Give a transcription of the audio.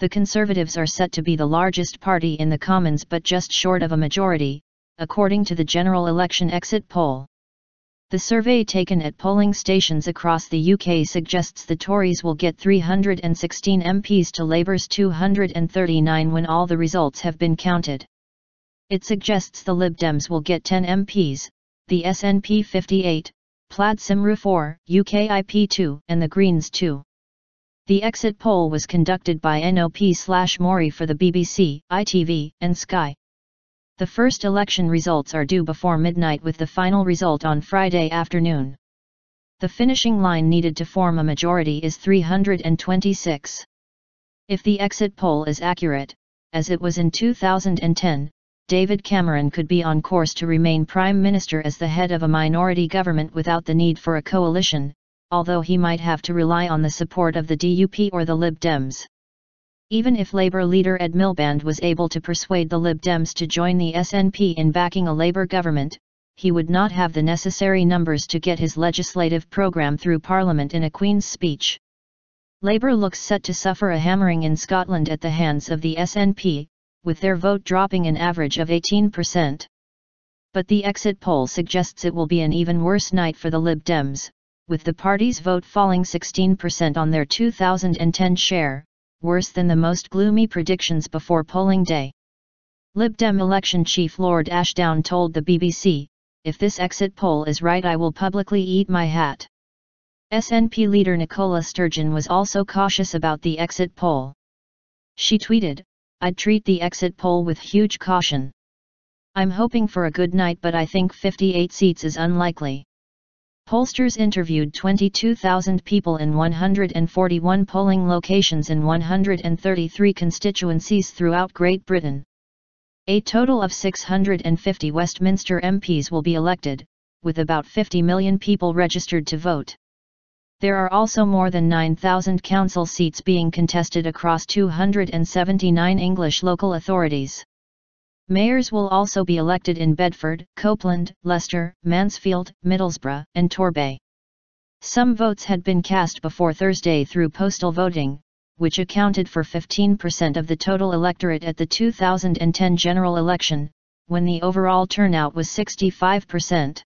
The Conservatives are set to be the largest party in the Commons but just short of a majority, according to the general election exit poll. The survey taken at polling stations across the UK suggests the Tories will get 316 MPs to Labour's 239 when all the results have been counted. It suggests the Lib Dems will get 10 MPs, the SNP 58, Plaid Cymru 4, UKIP 2, and the Greens 2. The exit poll was conducted by NOP/MORI for the BBC, ITV, and Sky. The first election results are due before midnight with the final result on Friday afternoon. The finishing line needed to form a majority is 326. If the exit poll is accurate, as it was in 2010, David Cameron could be on course to remain Prime Minister as the head of a minority government without the need for a coalition, although he might have to rely on the support of the DUP or the Lib Dems. Even if Labour leader Ed Miliband was able to persuade the Lib Dems to join the SNP in backing a Labour government, he would not have the necessary numbers to get his legislative programme through Parliament in a Queen's speech. Labour looks set to suffer a hammering in Scotland at the hands of the SNP, with their vote dropping an average of 18%. But the exit poll suggests it will be an even worse night for the Lib Dems, with the party's vote falling 16% on their 2010 share, worse than the most gloomy predictions before polling day. Lib Dem election chief Lord Ashdown told the BBC, "If this exit poll is right, I will publicly eat my hat." SNP leader Nicola Sturgeon was also cautious about the exit poll. She tweeted, "I'd treat the exit poll with huge caution. I'm hoping for a good night, but I think 58 seats is unlikely." Pollsters interviewed 22,000 people in 141 polling locations in 133 constituencies throughout Great Britain. A total of 650 Westminster MPs will be elected, with about 50 million people registered to vote. There are also more than 9,000 council seats being contested across 279 English local authorities. Mayors will also be elected in Bedford, Copeland, Leicester, Mansfield, Middlesbrough, and Torbay. Some votes had been cast before Thursday through postal voting, which accounted for 15% of the total electorate at the 2010 general election, when the overall turnout was 65%.